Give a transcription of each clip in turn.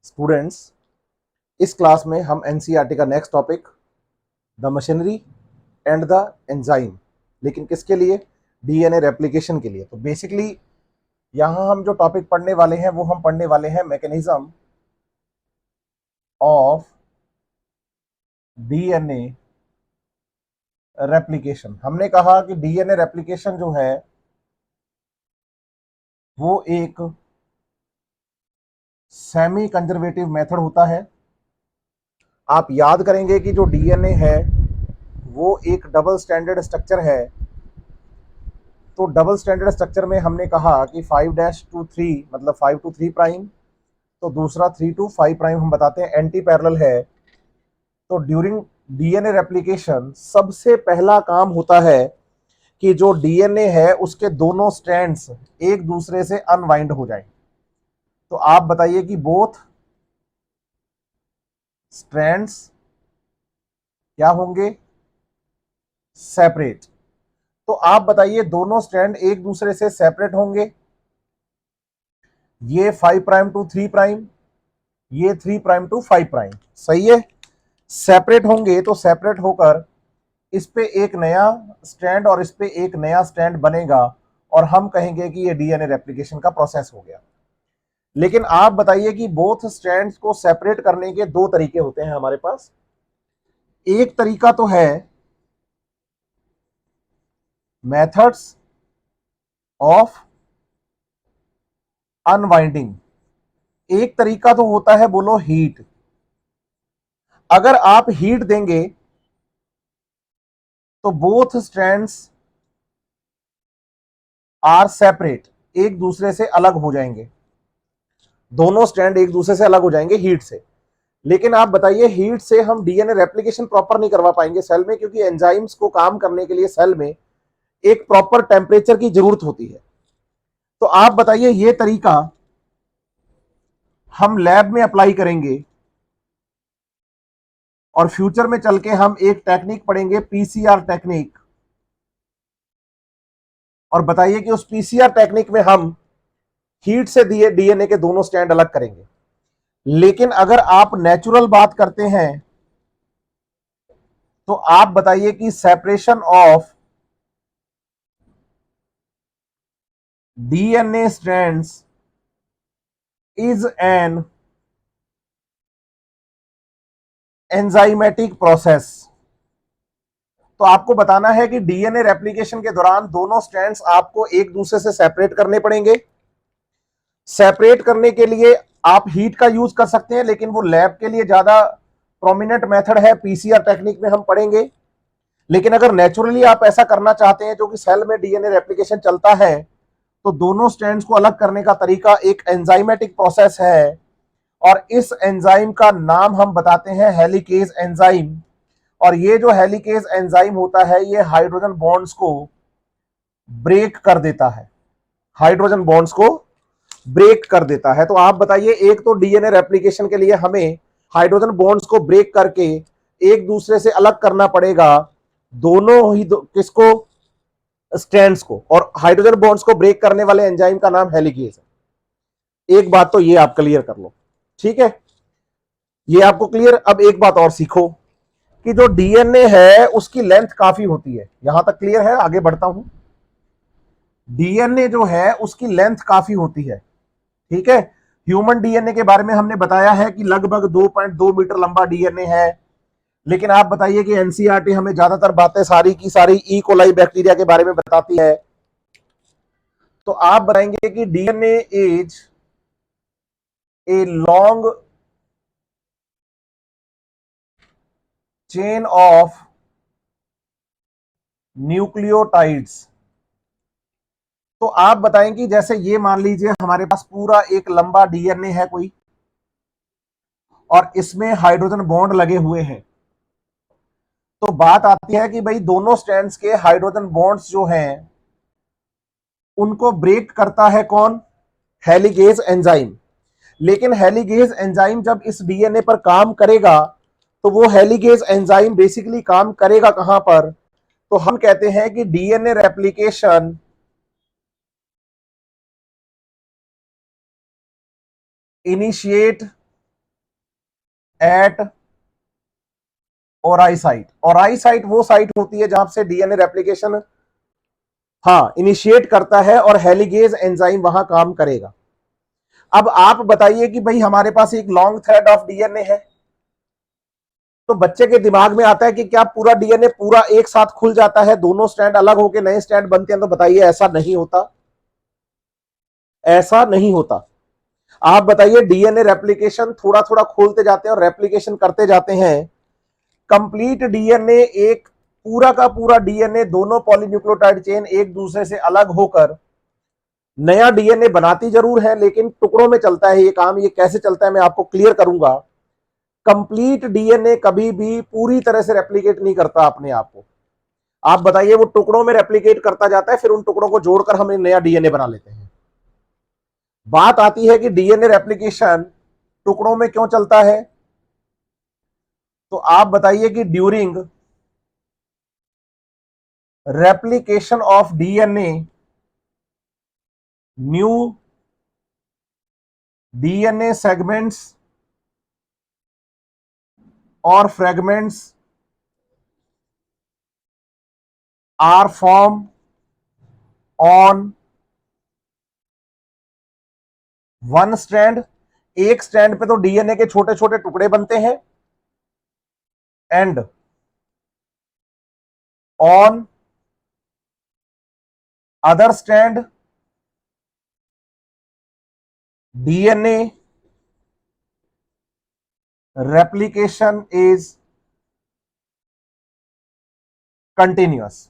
Students, इस class में हम एनसीईआरटी का next topic the machinery and the enzyme, लेकिन किसके लिए? डीएनए रेप्लिकेशन के लिए। तो बेसिकली यहां हम जो टॉपिक पढ़ने वाले हैं वो हम पढ़ने वाले हैं मैकेनिज्म ऑफ डीएनए रेप्लिकेशन। हमने कहा कि डीएनए रेप्लिकेशन जो है वो एक सेमी कंजर्वेटिव मेथड होता है। आप याद करेंगे कि जो डीएनए है वो एक डबल स्टैंडर्ड स्ट्रक्चर है। तो डबल स्टैंडर्ड स्ट्रक्चर में हमने कहा कि 5-3 मतलब 5 to 3 प्राइम, तो दूसरा 3 to 5 प्राइम हम बताते हैं एंटी पैरेलल है। तो ड्यूरिंग डीएनए रेप्लिकेशन सबसे पहला काम होता है कि जो डीएनए है उसके दोनों स्ट्रैंड्स एक दूसरे से अनवाइंड हो जाएं। तो आप बताइए कि बोथ स्ट्रैंड्स क्या होंगे? सेपरेट। तो आप बताइए दोनों स्ट्रैंड एक दूसरे से सेपरेट होंगे। ये 5 to 3 प्राइम, ये 3 to 5 प्राइम, सही है। सेपरेट होंगे तो सेपरेट होकर इस पे एक नया स्टैंड और इस पे एक नया स्टैंड बनेगा और हम कहेंगे कि ये डीएनए रेप्लिकेशन का प्रोसेस हो गया। लेकिन आप बताइए कि बोथ स्ट्रैंड्स को सेपरेट करने के दो तरीके होते हैं हमारे पास। एक तरीका तो है मेथड्स ऑफ अनवाइंडिंग, एक तरीका तो होता है बोलो हीट। अगर आप हीट देंगे तो बोथ स्ट्रैंड्स आर सेपरेट, एक दूसरे से अलग हो जाएंगे, दोनों स्ट्रैंड एक दूसरे से अलग हो जाएंगे हीट से। लेकिन आप बताइए हीट से हम डीएनए रेप्लिकेशन प्रॉपर नहीं करवा पाएंगे सेल में, क्योंकि एंजाइम्स को काम करने के लिए सेल में एक प्रॉपर टेम्परेचर की जरूरत होती है। तो आप बताइए ये तरीका हम लैब में अप्लाई करेंगे और फ्यूचर में चल के हम एक टेक्निक पढ़ेंगे पीसीआर टेक्निक, और बताइए कि उस पीसीआर टेक्निक में हम हीट से दिए डीएनए के दोनों स्टैंड अलग करेंगे। लेकिन अगर आप नेचुरल बात करते हैं तो आप बताइए कि separation of DNA strands is an enzymatic process. तो आपको बताना है कि डीएनए रेप्लिकेशन के दौरान दोनों स्ट्रैंड्स आपको एक दूसरे से सेपरेट करने पड़ेंगे। सेपरेट करने के लिए आप हीट का यूज कर सकते हैं, लेकिन वो लैब के लिए ज्यादा प्रोमिनेंट मेथड है, पीसीआर टेक्निक में हम पढ़ेंगे। लेकिन अगर नेचुरली आप ऐसा करना चाहते हैं जो कि सेल में डीएनए रेप्लिकेशन चलता है, तो दोनों स्ट्रैंड्स को अलग करने का तरीका एक एंजाइमेटिक प्रोसेस है, और इस एंजाइम का नाम हम बताते हैं हेलिकेज एंजाइम। और ये जो हेलिकेज एंजाइम होता है ये हाइड्रोजन बॉन्ड्स को ब्रेक कर देता है, हाइड्रोजन बॉन्ड्स को ब्रेक कर देता है। तो आप बताइए, एक तो डीएनए रेप्लिकेशन के लिए हमें हाइड्रोजन बॉन्ड्स को ब्रेक करके एक दूसरे से अलग करना पड़ेगा दोनों ही किसको? स्ट्रैंड्स को। और हाइड्रोजन बॉन्ड्स को ब्रेक करने वाले एंजाइम का नाम हेलिकेज है। एक बात तो ये आप क्लियर कर लो, ठीक है, ये आपको क्लियर। अब एक बात और सीखो कि जो डीएनए है उसकी लेंथ काफी होती है। यहां तक क्लियर है? आगे बढ़ता हूं। डीएनए जो है उसकी लेंथ काफी होती है, ठीक है। ह्यूमन डीएनए के बारे में हमने बताया है कि लगभग 2.2 मीटर लंबा डीएनए है। लेकिन आप बताइए कि एनसीईआरटी हमें ज्यादातर बातें सारी की सारी ई कोलाई बैक्टीरिया के बारे में बताती है। तो आप बताएंगे कि DNA is a long chain of nucleotides. तो आप बताएं कि जैसे ये मान लीजिए हमारे पास पूरा एक लंबा डीएनए है कोई, और इसमें हाइड्रोजन बॉन्ड लगे हुए हैं। तो बात आती है कि भाई दोनों स्ट्रैंड्स के हाइड्रोजन बॉन्ड्स जो हैं उनको ब्रेक करता है कौन? Helicase enzyme. लेकिन हेलिकेज एंजाइम जब इस डीएनए पर काम करेगा तो वो हेलिकेज एंजाइम बेसिकली काम करेगा कहां पर? तो हम कहते हैं कि DNA replication initiate at ori site. Ori site वो साइट होती है जहां से डीएनए रेप्लिकेशन इनिशिएट करता है और हेलिगेज एंजाइम वहां काम करेगा। अब आप बताइए कि भाई हमारे पास एक लॉन्ग थ्रेड ऑफ डीएनए है, तो बच्चे के दिमाग में आता है कि क्या पूरा डीएनए पूरा एक साथ खुल जाता है, दोनों स्ट्रैंड अलग होकर नए स्ट्रैंड बनते हैं? तो बताइए ऐसा नहीं होता, ऐसा नहीं होता। आप बताइए डीएनए रेप्लिकेशन थोड़ा थोड़ा खोलते जाते हैं और रेप्लिकेशन करते जाते हैं। कंप्लीट डीएनए एक पूरा का पूरा डीएनए दोनों पॉलीन्यूक्लियोटाइड चेन एक दूसरे से अलग होकर नया डीएनए बनाती जरूर है, लेकिन टुकड़ों में चलता है ये काम। ये कैसे चलता है मैं आपको क्लियर करूंगा। कंप्लीट डीएनए कभी भी पूरी तरह से रेप्लिकेट नहीं करता अपने आप को। आप बताइए, वो टुकड़ों में रेप्लिकेट करता जाता है, फिर उन टुकड़ों को जोड़कर हम नया डीएनए बना लेते हैं। बात आती है कि डीएनए रेप्लिकेशन टुकड़ों में क्यों चलता है, तो आप बताइए कि during replication of DNA new DNA segments और fragments are form on one strand. एक स्ट्रैंड पे तो डीएनए के छोटे छोटे टुकड़े बनते हैं, and on other strand DNA replication is continuous.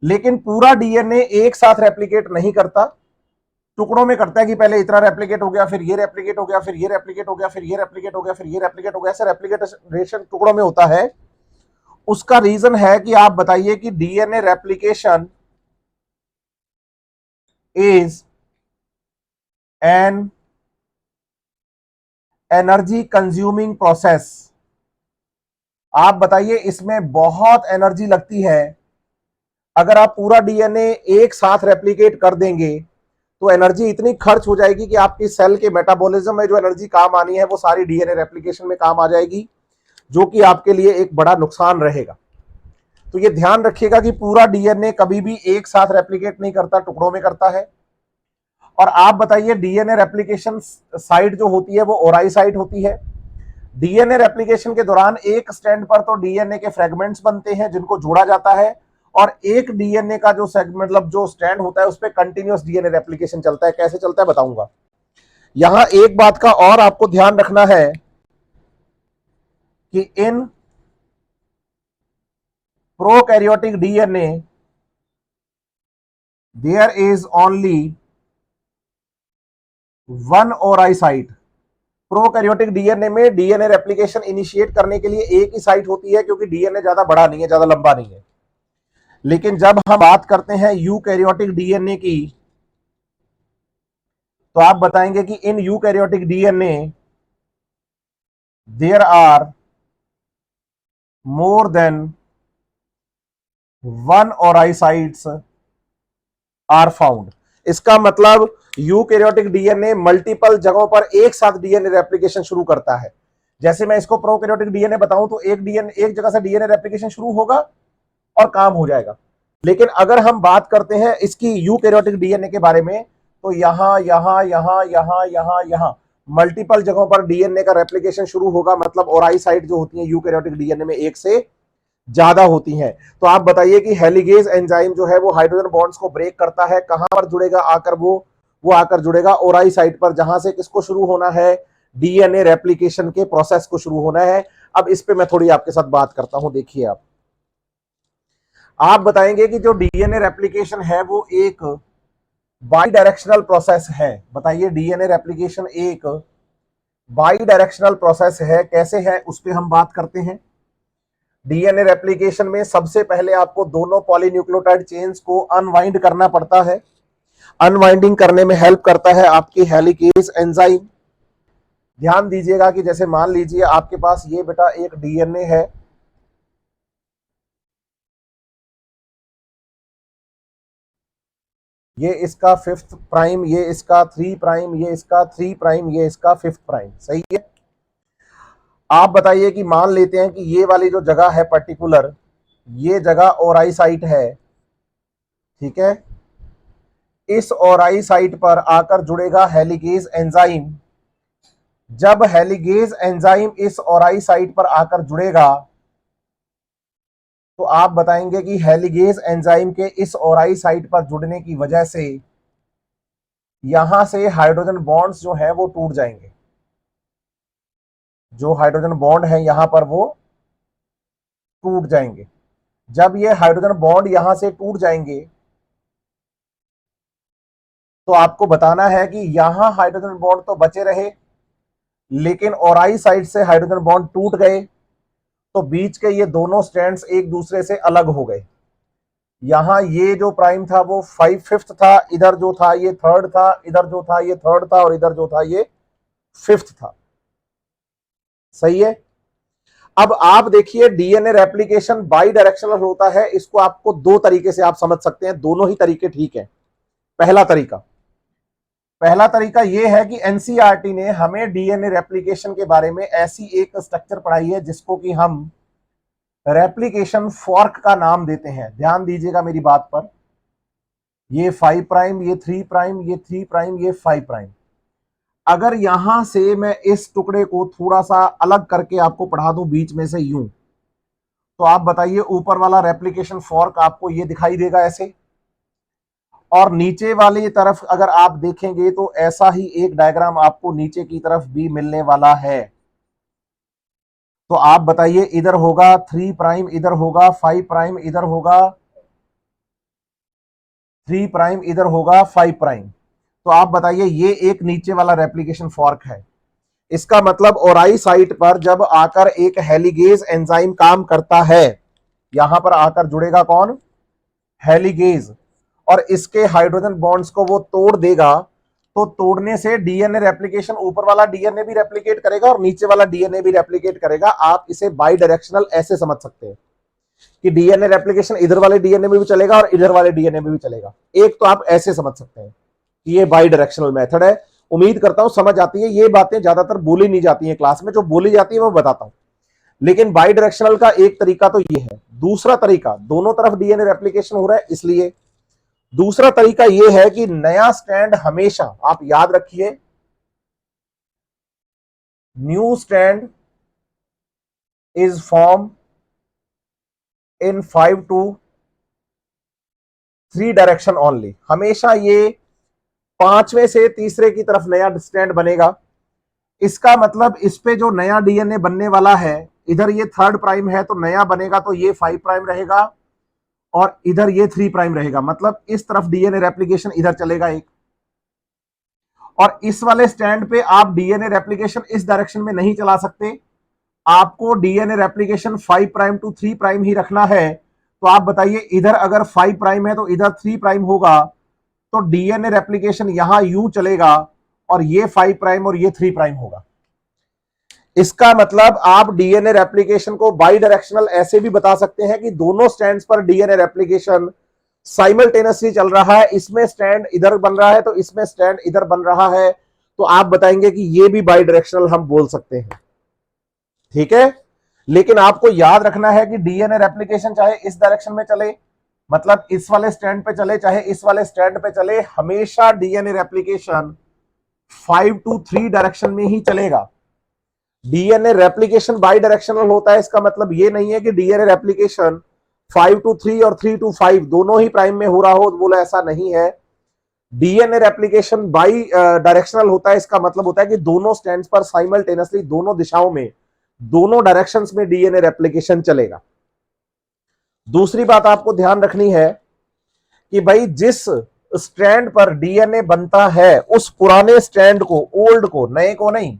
लेकिन पूरा डीएनए एक साथ रेप्लिकेट नहीं करता, टुकड़ों में करता है कि पहले इतना रेप्लिकेट हो गया, फिर ये रेप्लिकेट हो गया, फिर ये रेप्लिकेट हो गया, फिर ये रेप्लिकेट हो गया, फिर ये रेप्लिकेट हो गया। ऐसे रेप्लिकेशन टुकड़ों में होता है। उसका रीजन है कि आप बताइए कि DNA replication is an energy consuming process. आप बताइए, इसमें बहुत एनर्जी लगती है। अगर आप पूरा डीएनए एक साथ रेप्लिकेट कर देंगे तो एनर्जी इतनी खर्च हो जाएगी कि आपकी सेल के मेटाबॉलिज्म में जो एनर्जी काम आनी है वो सारी डीएनए रेप्लिकेशन में काम आ जाएगी, जो कि आपके लिए एक बड़ा नुकसान रहेगा। तो ये ध्यान रखिएगा कि पूरा डीएनए कभी भी एक साथ रेप्लिकेट नहीं करता, टुकड़ों में करता है। और आप बताइए, डीएनए रेप्लिकेशन साइट जो होती है वो ओराई साइट होती है। डीएनए रेप्लिकेशन के दौरान एक स्ट्रैंड पर तो डीएनए के फ्रेगमेंट्स बनते हैं जिनको जोड़ा जाता है, और एक डीएनए का जो सेगमेंट मतलब जो स्ट्रैंड होता है उस पर कंटिन्यूअस डीएनए रेप्लिकेशन चलता है। कैसे चलता है बताऊंगा। यहां एक बात का और आपको ध्यान रखना है कि in prokaryotic DNA there is only one ori site. Prokaryotic DNA में डीएनए रेप्लिकेशन इनिशिएट करने के लिए एक ही साइट होती है, क्योंकि डीएनए ज्यादा बड़ा नहीं है, ज्यादा लंबा नहीं है। लेकिन जब हम बात करते हैं यूकैरियोटिक डीएनए की, तो आप बताएंगे कि in eukaryotic DNA there are more than one ori sites are found. इसका मतलब यूकैरियोटिक डीएनए मल्टीपल जगहों पर एक साथ डीएनए रेप्लिकेशन शुरू करता है। जैसे मैं इसको प्रोकैरियोटिक डीएनए बताऊं तो एक जगह से डीएनए रेप्लिकेशन शुरू होगा और काम हो जाएगा। लेकिन अगर हम बात करते हैं इसकी यूकैरियोटिक डीएनए के बारे में, तो यहां यहां यहां यहां यहां यहां मल्टीपल जगहों पर डीएनए का रेप्लिकेशन शुरू होगा। मतलब ओराई साइट जो होती है यूकैरियोटिक डीएनए में एक से ज्यादा होती हैं। तो आप बताइए कि हेलिगेज एंजाइम जो है वो हाइड्रोजन बॉन्ड्स को ब्रेक करता है, कहां पर जुड़ेगा आकर वो आकर जुड़ेगा ओराई साइट पर, जहां से किसको शुरू होना है, डीएनए रेप्लिकेशन के प्रोसेस को शुरू होना है। अब इस पे मैं थोड़ी आपके साथ बात करता हूं। देखिए, आप बताएंगे कि जो डीएनए रेप्लिकेशन है वो एक बाई डायरेक्शनल प्रोसेस है। बताइए, डीएनए रेप्लिकेशन एक बाई डायरेक्शनल प्रोसेस है, कैसे है उस पर हम बात करते हैं। डीएनए रेप्लिकेशन में सबसे पहले आपको दोनों पॉलीन्यूक्लियोटाइड चेन्स को अनवाइंड करना पड़ता है। अनवाइंडिंग करने में हेल्प करता है आपकी हेलिकेज एंजाइम। ध्यान दीजिएगा कि जैसे मान लीजिए आपके पास ये बेटा एक डीएनए है, ये इसका 5th प्राइम, ये इसका 3 प्राइम, ये इसका 3 प्राइम, ये इसका 5th प्राइम, सही है। आप बताइए कि मान लेते हैं कि ये वाली जो जगह है पर्टिकुलर, ये जगह ओराई साइट है, ठीक है। इस ओराई साइट पर आकर जुड़ेगा हेलिगेज एंजाइम। जब हेलिगेज एंजाइम इस ओराई साइट पर आकर जुड़ेगा तो आप बताएंगे कि हेलिगेज एंजाइम के इस ओराई साइट पर जुड़ने की वजह से यहां से हाइड्रोजन बॉन्ड्स जो है वो टूट जाएंगे। जो हाइड्रोजन बॉन्ड है यहां पर वो टूट जाएंगे। जब ये हाइड्रोजन बॉन्ड यहां से टूट जाएंगे तो आपको बताना है कि यहां हाइड्रोजन बॉन्ड तो बचे रहे, लेकिन ओराई साइड से हाइड्रोजन बॉन्ड टूट गए तो बीच के ये दोनों स्ट्रैंड्स एक दूसरे से अलग हो गए। यहां ये जो प्राइम था वो 5/5 था, इधर जो था ये 3rd था, इधर जो था ये 3rd था, और इधर जो था ये 5th था। सही है। अब आप देखिए डीएनए रेप्लिकेशन बाई डायरेक्शनल होता है। इसको आपको दो तरीके से आप समझ सकते हैं, दोनों ही तरीके ठीक है। पहला तरीका यह है कि एनसीईआरटी ने हमें डीएनए रेप्लिकेशन के बारे में ऐसी एक स्ट्रक्चर पढ़ाई है जिसको कि हम रेप्लिकेशन फॉर्क का नाम देते हैं। ध्यान दीजिएगा मेरी बात पर। ये 5 प्राइम, ये 3 प्राइम, ये 3 प्राइम, ये 5 प्राइम। अगर यहां से मैं इस टुकड़े को थोड़ा सा अलग करके आपको पढ़ा दूं बीच में से यूं, तो आप बताइए ऊपर वाला रेप्लिकेशन फॉर्क आपको ये दिखाई देगा ऐसे, और नीचे वाली तरफ अगर आप देखेंगे तो ऐसा ही एक डायग्राम आपको नीचे की तरफ भी मिलने वाला है। तो आप बताइए इधर होगा 3 प्राइम, इधर होगा 5 प्राइम, इधर होगा 3 प्राइम, इधर होगा 5 प्राइम। तो आप बताइए ये एक नीचे वाला रेप्लिकेशन फॉर्क है। इसका मतलब ओराई साइट पर जब आकर एक हेलिगेज एंजाइम काम करता है, यहां पर आकर जुड़ेगा कौन? हेलिगेज, और इसके हाइड्रोजन बॉन्ड्स को वो तोड़ देगा। तो तोड़ने से डीएनए रेप्लिकेशन, ऊपर वाला डीएनए भी रेप्लिकेट करेगा और नीचे वाला डीएनए भी रेप्लिकेट करेगा। आप इसे बाई डायरेक्शनल ऐसे समझ सकते हैं कि डीएनए रेप्लिकेशन इधर वाले डीएनए में भी चलेगा और इधर वाले डीएनए में भी चलेगा। एक तो आप ऐसे समझ सकते हैं कि ये बाई डायरेक्शनल मेथड है। उम्मीद करता हूं समझ आती है। ये बातें ज्यादातर बोली नहीं जाती है क्लास में, जो बोली जाती है वो बताता हूं। लेकिन बाई डायरेक्शनल का एक तरीका तो ये है। दूसरा तरीका, दोनों तरफ डीएनए रेप्लिकेशन हो रहा है इसलिए। दूसरा तरीका यह है कि नया स्ट्रैंड हमेशा, आप याद रखिए, new strand is form in 5 to 3 direction only. हमेशा ये पांचवें से तीसरे की तरफ नया स्ट्रैंड बनेगा। इसका मतलब इस पे जो नया डीएनए बनने वाला है, इधर ये 3rd प्राइम है तो नया बनेगा तो ये 5 प्राइम रहेगा और इधर ये 3 प्राइम रहेगा। मतलब इस तरफ डीएनए रेप्लिकेशन इधर चलेगा एक, और इस वाले स्टैंड पे आप डीएनए रेप्लिकेशन इस डायरेक्शन में नहीं चला सकते। आपको DNA replication 5 prime to 3 prime ही रखना है। तो आप बताइए इधर अगर 5 प्राइम है तो इधर 3 प्राइम होगा, तो डीएनए रेप्लिकेशन यहां यूं चलेगा और ये 5 प्राइम और ये 3 प्राइम होगा। इसका मतलब आप डीएनए रेप्लिकेशन को बाई डायरेक्शनल ऐसे भी बता सकते हैं कि दोनों स्टैंड्स पर डीएनए रेप्लिकेशन साइमल्टेनियसली चल रहा है। इसमें स्टैंड इधर बन रहा है तो इसमें स्टैंड इधर बन रहा है, तो आप बताएंगे कि ये भी बाई डायरेक्शनल हम बोल सकते हैं। ठीक है। लेकिन आपको याद रखना है कि डीएनए रेप्लिकेशन चाहे इस डायरेक्शन में चले, मतलब इस वाले स्टैंड पे चले, चाहे इस वाले स्टैंड पे चले, हमेशा डीएनए रेप्लिकेशन 5 to 3 डायरेक्शन में ही चलेगा। डीएनए रेप्लिकेशन बाई डायरेक्शनल होता है। इसका मतलब ये नहीं है कि डीएनए रेप्लिकेशन 5 to 3 और 3 to 5 दोनों ही प्राइम में हो रहा हो, बोला ऐसा नहीं है। डीएनए रेप्लिकेशन बाई डायरेक्शनल होता है। इसका मतलब होता है कि दोनों स्टैंड्स पर साइमल्टेनियसली, दोनों दिशाओं में, दोनों डायरेक्शंस में डीएनए रेप्लिकेशन चलेगा। दूसरी बात आपको ध्यान रखनी है कि भाई जिस स्ट्रैंड पर डीएनए बनता है उस पुराने स्ट्रैंड को, ओल्ड को, नए को नहीं,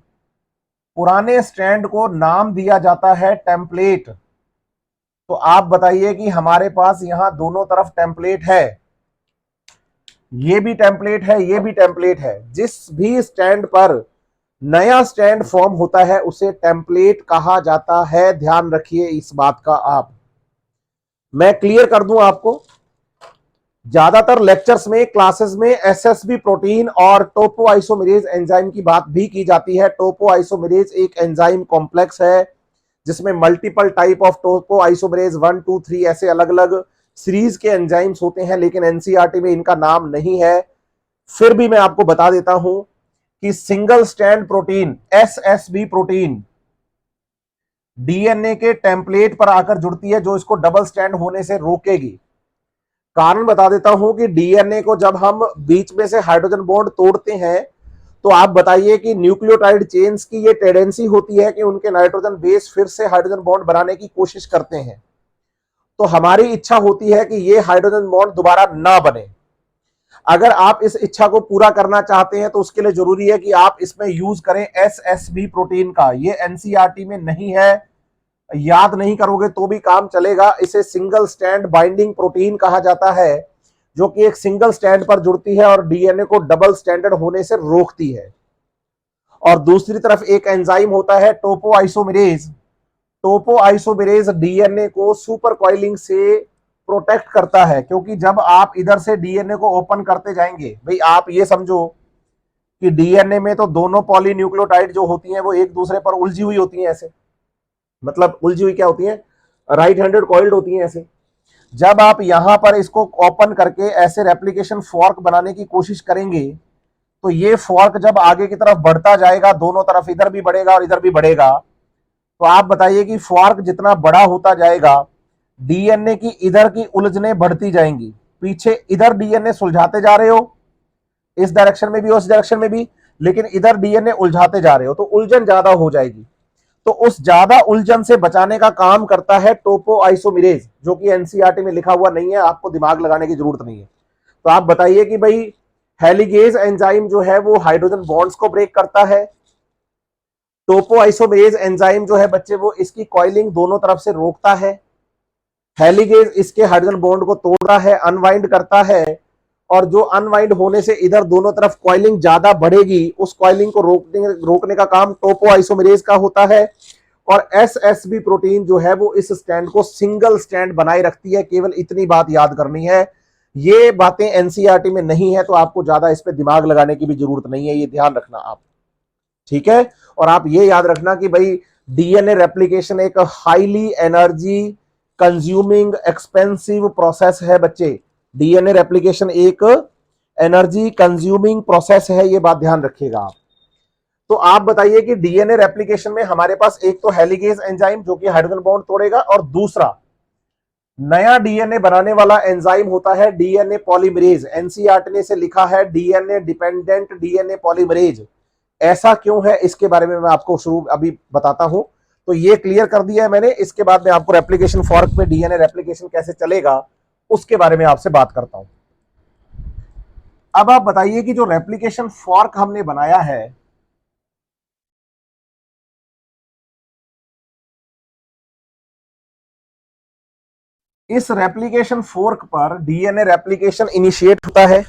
पुराने स्ट्रैंड को नाम दिया जाता है टेम्पलेट। तो आप बताइए कि हमारे पास यहां दोनों तरफ टेम्पलेट है, ये भी टेम्पलेट है, ये भी टेम्पलेट है। जिस भी स्टैंड पर नया स्टैंड फॉर्म होता है उसे टेम्पलेट कहा जाता है। ध्यान रखिए इस बात का। आप, मैं क्लियर कर दूं आपको, ज्यादातर लेक्चर्स में, क्लासेस में एसएसबी प्रोटीन और टोपोआइसोमेरेज एंजाइम की बात भी की जाती है। टोपोआइसोमेरेज एक एंजाइम कॉम्प्लेक्स है जिसमें मल्टीपल टाइप ऑफ टोपोआइसोमेरेज 1 2 3 ऐसे अलग अलग सीरीज के एंजाइम्स होते हैं, लेकिन एनसीईआरटी में इनका नाम नहीं है। फिर भी मैं आपको बता देता हूं कि single strand protein SSB protein DNA के टेम्पलेट पर आकर जुड़ती है, जो इसको डबल स्ट्रैंड होने से रोकेगी। कारण बता देता हूं कि डीएनए को जब हम बीच में से हाइड्रोजन बॉन्ड तोड़ते हैं तो आप बताइए कि न्यूक्लियोटाइड चेन्स की ये टेंडेंसी होती है कि उनके नाइट्रोजन बेस फिर से हाइड्रोजन बॉन्ड बनाने की कोशिश करते हैं। तो हमारी इच्छा होती है कि ये हाइड्रोजन बॉन्ड दोबारा ना बने। अगर आप इस इच्छा को पूरा करना चाहते हैं तो उसके लिए जरूरी है कि आप इसमें यूज करें एसएसबी प्रोटीन का। ये एनसीईआरटी में नहीं है, याद नहीं करोगे तो भी काम चलेगा। इसे सिंगल स्ट्रैंड बाइंडिंग प्रोटीन कहा जाता है, जो कि एक सिंगल स्ट्रैंड पर जुड़ती है और डीएनए को डबल स्ट्रैंडेड होने से रोकती है। और दूसरी तरफ एक एंजाइम होता है टोपोआइसोमेरेज। टोपोआइसोमेरेज डीएनए को सुपर कॉइलिंग से प्रोटेक्ट करता है, क्योंकि जब आप इधर से डीएनए को ओपन करते जाएंगे, भाई आप ये समझो कि डीएनए में तो दोनों पॉलीन्यूक्लियोटाइड जो होती हैं वो एक दूसरे पर उलझी हुई होती हैं ऐसे, मतलब उलझी हुई क्या होती है, राइट हैंडेड कॉइल्ड होती हैं ऐसे। जब आप यहां पर इसको ओपन करके ऐसे रेप्लिकेशन फॉर्क बनाने की कोशिश करेंगे तो ये फॉर्क जब आगे की तरफ बढ़ता जाएगा, दोनों तरफ इधर भी बढ़ेगा और इधर भी बढ़ेगा, तो आप बताइए कि फॉर्क जितना बड़ा होता जाएगा डीएनए की इधर की उलझने बढ़ती जाएंगी। पीछे इधर डीएनए सुलझाते जा रहे हो, इस डायरेक्शन में भी उस डायरेक्शन में भी, लेकिन इधर डीएनए उलझाते जा रहे हो तो उलझन ज्यादा हो जाएगी। तो उस ज्यादा उलझन से बचाने का काम करता है टोपोआइसोमेरेज, जो कि एनसीईआरटी में लिखा हुआ नहीं है, आपको दिमाग लगाने की जरूरत नहीं है। तो आप बताइए कि भाई हेलिगेज एंजाइम जो है वो हाइड्रोजन बॉन्ड्स को ब्रेक करता है, टोपोआइसोमेरेज एंजाइम जो है बच्चे वो इसकी कॉइलिंग दोनों तरफ से रोकता है, हेलिगेज इसके हाइड्रोजन बॉन्ड को तोड़ता है, अनवाइंड करता है, और जो अनवाइंड होने से इधर दोनों तरफ कॉइलिंग ज्यादा बढ़ेगी, उस कॉइलिंग को रोकने का काम टोपोआइसोमेरेज का होता है। और एसएसबी प्रोटीन जो है वो इस स्टैंड को सिंगल स्टैंड बनाए रखती है। केवल इतनी बात याद करनी है, ये बातें एनसीईआरटी में नहीं है तो आपको ज्यादा इस पे दिमाग लगाने की भी जरूरत नहीं है, ये ध्यान रखना आप, ठीक है। और आप ये याद रखना कि भाई डीएनए रेप्लिकेशन एक highly energy consuming expensive process है बच्चे। डीएनए रेप्लिकेशन एक एनर्जी कंज्यूमिंग प्रोसेस है, ये बात ध्यान रखिएगा आप। तो आप बताइए कि डीएनए रेप्लिकेशन में हमारे पास एक तो हेलिगेज एंजाइम जो कि हाइड्रोजन बॉन्ड तोड़ेगा, और दूसरा नया डीएनए बनाने वाला एंजाइम होता है डीएनए पॉलीमरेज। एनसीईआरटी ने से लिखा है डीएनए डिपेंडेंट डीएनए पॉलीमरेज। ऐसा क्यों है इसके बारे में मैं आपको शुरू अभी बताता हूं। तो ये क्लियर कर दिया है मैंने, इसके बाद मैं आपको रेप्लिकेशन फॉर्क में डीएनए रेप्लिकेशन कैसे चलेगा उसके बारे में आपसे बात करता हूं। अब आप बताइए कि जो रेप्लिकेशन फॉर्क हमने बनाया है, इस रेप्लिकेशन फोर्क पर डीएनए रेप्लिकेशन इनिशिएट होता है।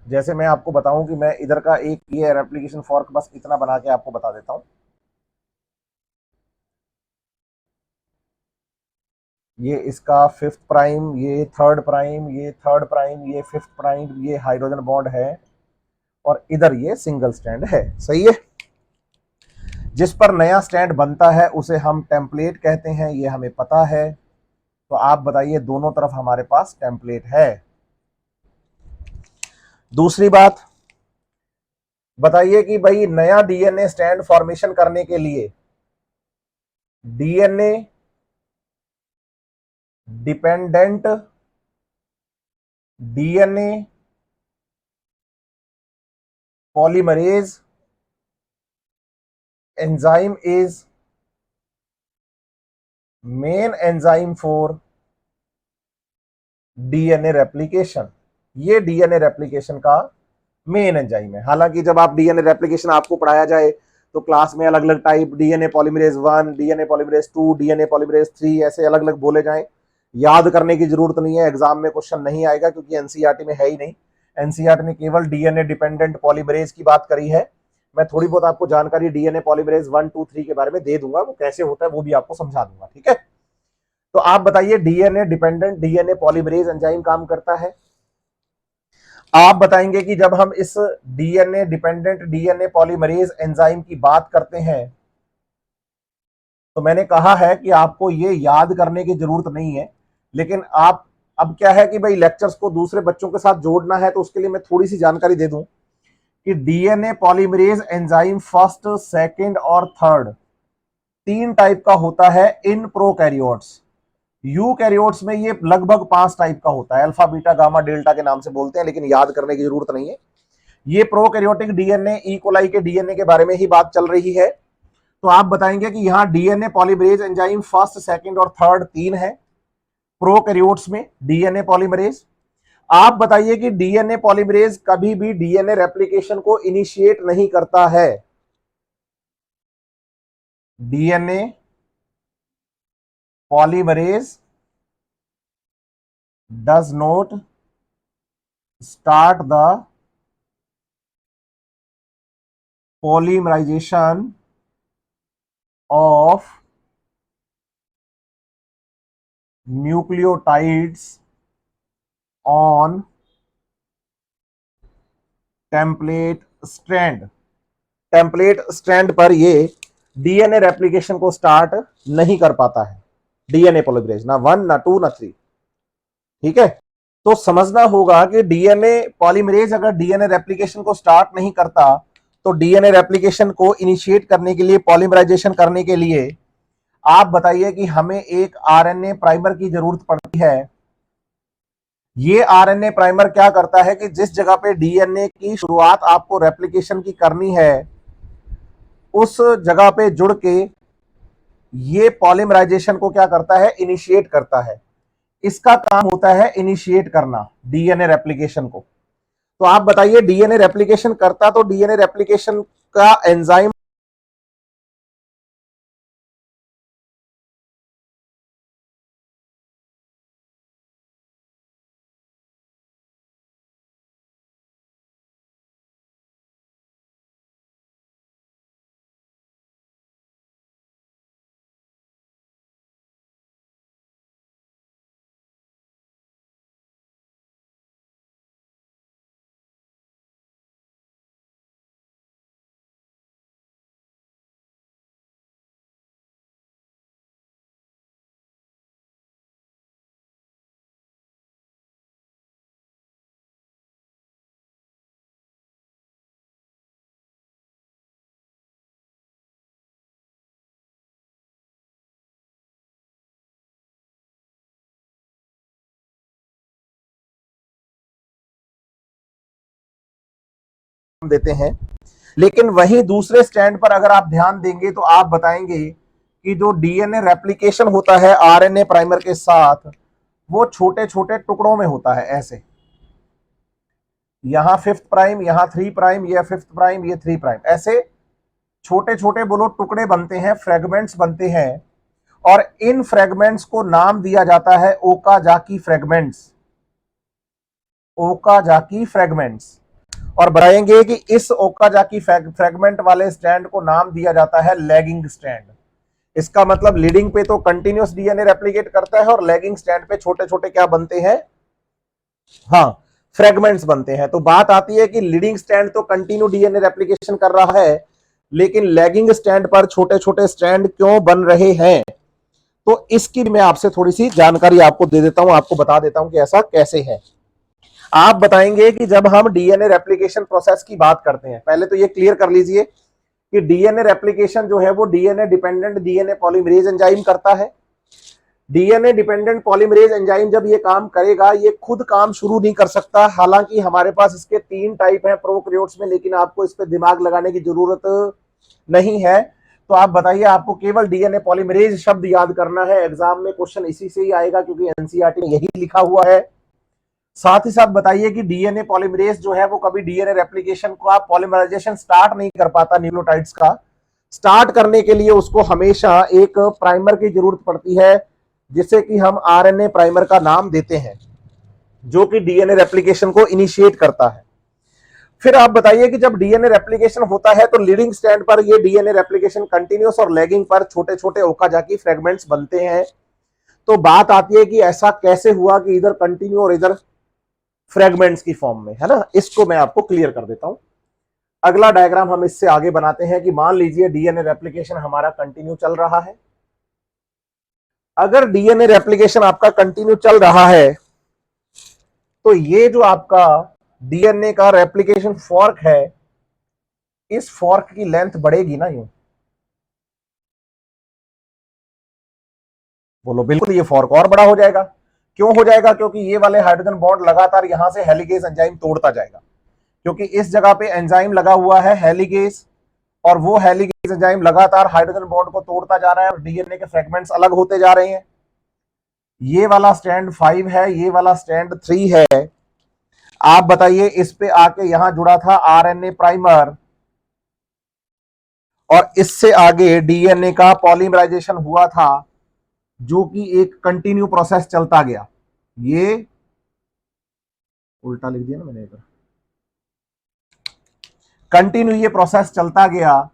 जैसे मैं आपको बताऊं कि मैं इधर का एक ये रेप्लिकेशन फॉर्क बस इतना बना के आपको बता देता हूं। ये इसका फिफ्थ प्राइम, ये थर्ड प्राइम, ये थर्ड प्राइम, ये फिफ्थ प्राइम, ये हाइड्रोजन बॉन्ड है, और इधर ये सिंगल स्टैंड है, सही है। जिस पर नया स्टैंड बनता है उसे हम टेम्पलेट कहते हैं, ये हमें पता है। तो आप बताइए दोनों तरफ हमारे पास टेम्पलेट है। दूसरी बात बताइए कि भाई नया डीएनए स्टैंड फॉर्मेशन करने के लिए DNA dependent DNA polymerase enzyme is main enzyme for DNA replication. ये डीएनए रेप्लिकेशन का मेन एंजाइम है। हालांकि जब आप डीएनए रेप्लिकेशन आपको पढ़ाया जाए तो क्लास में अलग अलग type DNA polymerase 1, DNA polymerase 2, DNA polymerase 3 ऐसे अलग अलग बोले जाएं। याद करने की जरूरत नहीं है, एग्जाम में क्वेश्चन नहीं आएगा क्योंकि एनसीईआरटी में है ही नहीं। एनसीईआरटी ने केवल डीएनए डिपेंडेंट पॉलीमरेज की बात करी है। मैं थोड़ी बहुत आपको जानकारी डीएनए पॉलीमरेज 1 2 3 के बारे में दे दूंगा, वो कैसे होता है वो भी आपको समझा दूंगा, ठीक है। तो आप बताइए DNA dependent DNA polymerase enzyme काम करता है। आप बताएंगे कि जब हम इस DNA dependent DNA polymerase enzyme की बात करते हैं तो मैंने कहा है कि आपको ये याद करने की जरूरत नहीं है, लेकिन आप अब क्या है कि भाई लेक्चर्स को दूसरे बच्चों के साथ जोड़ना है तो उसके लिए मैं थोड़ी सी जानकारी दे दूं कि DNA polymerase enzyme first, second और थर्ड 3 टाइप का होता है इन प्रोकैरियोट्स। यूकैरियोट्स में ये लगभग 5 टाइप का होता है, अल्फा बीटा गामा डेल्टा के नाम से बोलते हैं, लेकिन याद करने की जरूरत नहीं है। ये प्रोकैरियोटिक डीएनए ई कोलाई के डीएनए के बारे में ही बात चल रही है। तो आप बताएंगे कि यहां DNA polymerase enzyme first, second और थर्ड 3 है प्रोकैरियोट्स में डीएनए पॉलीमरेज। आप बताइए कि डीएनए पॉलीमरेज कभी भी डीएनए रेप्लिकेशन को इनिशिएट नहीं करता है। DNA polymerase does not start the polymerization of nucleotides on template strand. Template strand पर ये डीएनए रेप्लिकेशन को स्टार्ट नहीं कर पाता है डीएनए पॉलीमरेज, ना 1 ना 2 ना 3। ठीक है, तो समझना होगा कि डीएनए पॉलीमरेज अगर डीएनए रेप्लिकेशन को स्टार्ट नहीं करता तो डीएनए रेप्लिकेशन को इनिशिएट करने के लिए, पॉलीमराइजेशन करने के लिए आप बताइए कि हमें एक आरएनए प्राइमर की जरूरत पड़ती है। ये आरएनए प्राइमर क्या करता है कि जिस जगह पे डीएनए की शुरुआत आपको रेप्लिकेशन की करनी है उस जगह पे जुड़ के ये पॉलीमराइजेशन को क्या करता है, इनिशिएट करता है। इसका काम होता है इनिशिएट करना डीएनए रेप्लिकेशन को। तो आप बताइए डीएनए रेप्लिकेशन करता तो डीएनए रेप्लिकेशन का एंजाइम देते हैं, लेकिन वहीं दूसरे स्टैंड पर अगर आप ध्यान देंगे तो आप बताएंगे कि जो डीएनए रेप्लिकेशन होता है आरएनए प्राइमर के साथ वो छोटे छोटे टुकड़ों में होता है। ऐसे यहां 5th प्राइम, यहां 3 प्राइम, ये 5th प्राइम, ये 3 प्राइम, ऐसे छोटे छोटे बोलो टुकड़े बनते हैं, फ्रेगमेंट्स बनते हैं और इन फ्रेगमेंट्स को नाम दिया जाता है ओकाजाकी फ्रेगमेंट्स। Okazaki fragments. और बताएंगे कि इस ओकाजाकी फ्रेगमेंट वाले स्ट्रैंड को नाम दिया जाता है लैगिंग स्ट्रैंड। इसका मतलब लीडिंग पे तो कंटिन्यूस डीएनए रेप्लिकेट करता है और लैगिंग स्ट्रैंड पे छोटे छोटे क्या बनते हैं, हाँ, फ्रेगमेंट्स बनते हैं। तो बात आती है कि लीडिंग स्ट्रैंड तो कंटिन्यू डीएनए रेप्लिकेशन कर रहा है, लेकिन लैगिंग स्ट्रैंड पर छोटे छोटे स्ट्रैंड क्यों बन रहे हैं, तो इसकी मैं आपसे थोड़ी सी जानकारी आपको दे देता हूं, आपको बता देता हूं कि ऐसा कैसे है। आप बताएंगे कि जब हम डीएनए रेप्लिकेशन प्रोसेस की बात करते हैं, पहले तो ये क्लियर कर लीजिए कि डीएनए रेप्लिकेशन जो है वो DNA dependent DNA polymerase enzyme करता है। डीएनए डिपेंडेंट पॉलीमरेज एंजाइम जब ये काम करेगा, ये खुद काम शुरू नहीं कर सकता। हालांकि हमारे पास इसके 3 टाइप हैं प्रोकैरियोट्स में, लेकिन आपको इस पर दिमाग लगाने की जरूरत नहीं है। तो आप बताइए, आपको केवल डीएनए पॉलीमरेज शब्द याद करना है। एग्जाम में क्वेश्चन इसी से ही आएगा क्योंकि एनसीईआरटी में यही लिखा हुआ है। साथ ही साथ बताइए कि डीएनए पॉलीमरेज जो है वो कभी डीएनए रेप्लिकेशन का पॉलीमराइजेशन स्टार्ट नहीं कर पाता। न्यूक्लियोटाइड्स का स्टार्ट करने के लिए उसको हमेशा एक प्राइमर की जरूरत पड़ती है, जिसे कि हम आरएनए प्राइमर का नाम देते हैं, जो कि डीएनए रेप्लिकेशन को इनिशिएट करता है। फिर आप बताइए कि जब डीएनए रेप्लिकेशन होता है तो लीडिंग स्ट्रैंड पर ये डीएनए रेप्लिकेशन कंटिन्यूस और लैगिंग पर छोटे छोटे ओकाजाकी फ्रेगमेंट्स बनते हैं। तो बात आती है कि ऐसा कैसे हुआ कि इधर कंटिन्यू और इधर फ्रेगमेंट्स की फॉर्म में, है ना। इसको मैं आपको क्लियर कर देता हूं। अगला डायग्राम हम इससे आगे बनाते हैं कि मान लीजिए डीएनए रेप्लिकेशन हमारा कंटिन्यू चल रहा है। अगर डीएनए रेप्लिकेशन आपका कंटिन्यू चल रहा है तो ये जो आपका डीएनए का रेप्लिकेशन फॉर्क है, इस फॉर्क की लेंथ बढ़ेगी ना यूं। बोलो बिल्कुल, ये फॉर्क और बड़ा हो जाएगा। क्यों हो जाएगा? क्योंकि ये वाले हाइड्रोजन बॉन्ड लगातार यहां से हेलिकेज एंजाइम तोड़ता जाएगा, क्योंकि इस जगह पे एंजाइम लगा हुआ है हेलिकेज, और वो हेलिकेज एंजाइम लगातार हाइड्रोजन बॉन्ड को तोड़ता जा रहा है और डीएनए के फ्रेगमेंट्स अलग होते जा रहे हैं। ये वाला स्ट्रैंड 5 है, ये वाला स्ट्रैंड 3 है। आप बताइए, इस पे आके यहां जुड़ा था आरएनए प्राइमर, और इससे आगे डीएनए का पॉलीमराइजेशन हुआ था, जो कि एक कंटिन्यू प्रोसेस चलता गया। ये उल्टा लिख दिया ना मैंने इधर, कंटिन्यू ये प्रोसेस चलता गया।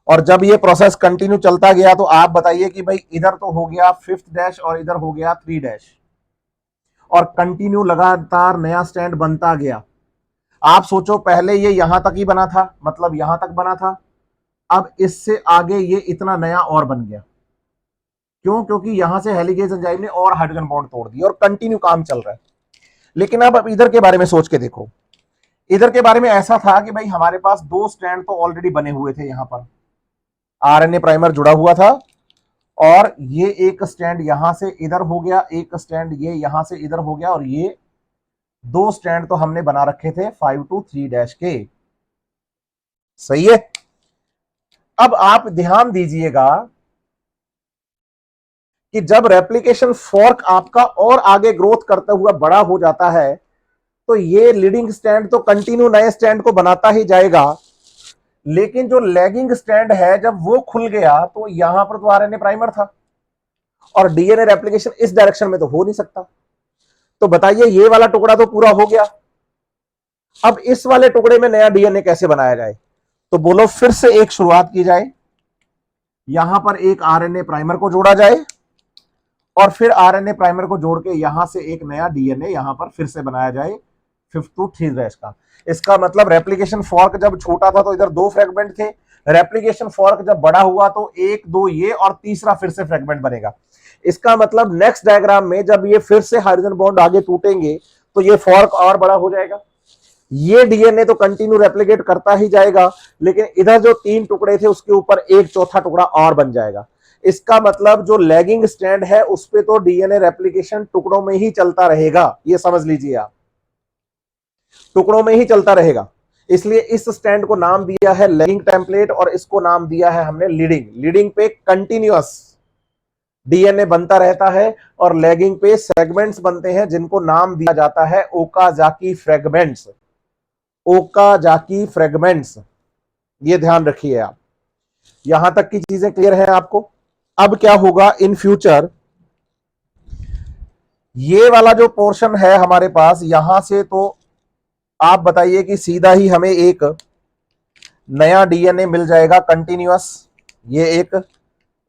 और जब ये प्रोसेस कंटिन्यू चलता गया तो आप बताइए कि भाई इधर तो हो गया 5th डैश और इधर हो गया 3 डैश, और कंटिन्यू लगातार नया स्टैंड बनता गया। आप सोचो, पहले ये यहां तक ही बना था, मतलब यहां तक बना था, अब इससे आगे ये इतना नया और बन गया। क्यों? क्योंकि यहां से हेलिकेज एंजाइम ने और हाइड्रोजन बॉन्ड तोड़ दिया और कंटिन्यू काम चल रहा है। लेकिन अब इधर के बारे में सोच के देखो, इधर के बारे में ऐसा था कि भाई हमारे पास 2 स्टैंड तो ऑलरेडी बने हुए थे, यहां पर आरएनए प्राइमर जुड़ा हुआ था, और ये एक स्टैंड यहां से इधर हो गया, एक स्टैंड ये यहां से इधर हो गया, और ये 2 स्टैंड तो हमने बना रखे थे 5 to 3 डैश के। सही है। अब आप ध्यान दीजिएगा कि जब रेप्लिकेशन फॉर्क आपका और आगे ग्रोथ करता हुआ बड़ा हो जाता है, तो ये लीडिंग स्टैंड तो कंटिन्यू नए स्टैंड को बनाता ही जाएगा, लेकिन जो लैगिंग स्टैंड है जब वो खुल गया तो यहां पर तो आरएनए प्राइमर था, और डीएनए रेप्लिकेशन इस डायरेक्शन में तो हो नहीं सकता। तो बताइए, ये वाला टुकड़ा तो पूरा हो गया, अब इस वाले टुकड़े में नया डीएनए कैसे बनाया जाए? तो बोलो फिर से एक शुरुआत की जाए, यहां पर एक आरएनए प्राइमर को जोड़ा जाए, और फिर आरएनए प्राइमर को जोड़ के यहां से एक नया डीएनए यहां पर फिर से बनाया जाए 5th to 3 डैश का। इसका मतलब रेप्लिकेशन फॉर्क जब छोटा था तो इधर 2 फ्रेगमेंट थे, रेप्लिकेशन फॉर्क जब बड़ा हुआ तो 1 2 ये, और तीसरा फिर से फ्रेगमेंट बनेगा। इसका मतलब नेक्स्ट डायग्राम में जब ये फिर से हाइड्रोजन बॉन्ड आगे टूटेंगे तो ये फॉर्क और बड़ा हो जाएगा। ये डीएनए तो कंटिन्यू रेप्लिकेट करता ही जाएगा, लेकिन इधर जो 3 टुकड़े थे उसके ऊपर एक चौथा टुकड़ा और बन जाएगा। इसका मतलब जो लैगिंग स्टैंड है उस पे तो डीएनए रेप्लिकेशन टुकड़ों में ही चलता रहेगा, ये समझ लीजिए आप, टुकड़ों में ही चलता रहेगा। इसलिए इस स्टैंड को नाम दिया है लैगिंग टेम्पलेट, और इसको नाम दिया है हमने लीडिंग। लीडिंग पे कंटिन्यूअस डीएनए बनता रहता है, और लैगिंग पे सेगमेंट्स बनते हैं जिनको नाम दिया जाता है ओकाजाकी फ्रेगमेंट्स। ओकाजाकी फ्रेगमेंट्स, ये ध्यान रखिए आप। यहां तक की चीजें क्लियर है आपको? अब क्या होगा इन फ्यूचर, ये वाला जो पोर्शन है हमारे पास यहां से, तो आप बताइए कि सीधा ही हमें एक नया डीएनए मिल जाएगा कंटिन्यूअस, ये एक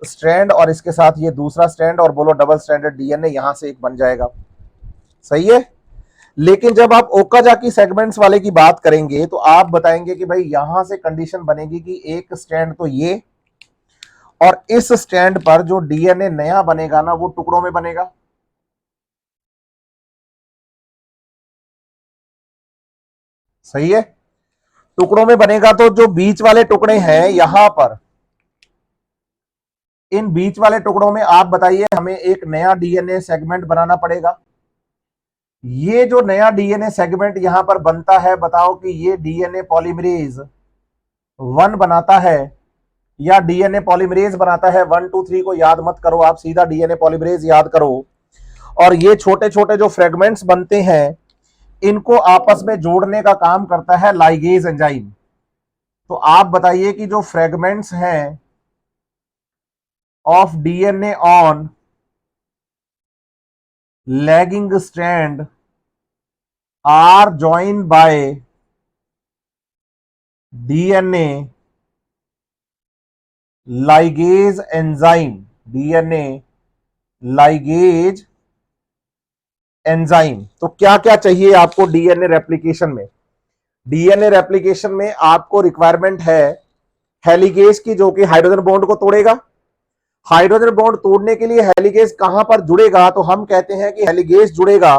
स्ट्रैंड और इसके साथ ये दूसरा स्ट्रैंड, और बोलो डबल स्ट्रैंडेड डीएनए यहां से एक बन जाएगा। सही है। लेकिन जब आप ओकाजाकी सेगमेंट्स वाले की बात करेंगे तो आप बताएंगे कि भाई यहां से कंडीशन बनेगी कि एक स्ट्रैंड तो ये, और इस स्टैंड पर जो डीएनए नया बनेगा ना वो टुकड़ों में बनेगा। सही है। टुकड़ों में बनेगा तो जो बीच वाले टुकड़े हैं यहां पर, इन बीच वाले टुकड़ों में आप बताइए हमें एक नया डीएनए सेगमेंट बनाना पड़ेगा। ये जो नया डीएनए सेगमेंट यहां पर बनता है, बताओ कि ये डीएनए पॉलीमरेज 1 बनाता है या डीएनए पॉलीमरेज बनाता है 1 2 3 को याद मत करो, आप सीधा डीएनए पॉलीमरेज याद करो। और ये छोटे छोटे जो फ्रेगमेंट्स बनते हैं इनको आपस में जोड़ने का काम करता है लाइगेज एंजाइम। तो आप बताइए कि जो फ्रेगमेंट्स हैं of DNA on lagging strand are joined by DNA ligase enzyme, DNA ligase enzyme. तो क्या क्या चाहिए आपको डीएनए रेप्लिकेशन में? डीएनए रेप्लिकेशन में आपको रिक्वायरमेंट है हेलिकेज की, जो कि हाइड्रोजन बॉन्ड को तोड़ेगा। हाइड्रोजन बॉन्ड तोड़ने के लिए हेलिकेज कहां पर जुड़ेगा? तो हम कहते हैं कि हेलिकेज जुड़ेगा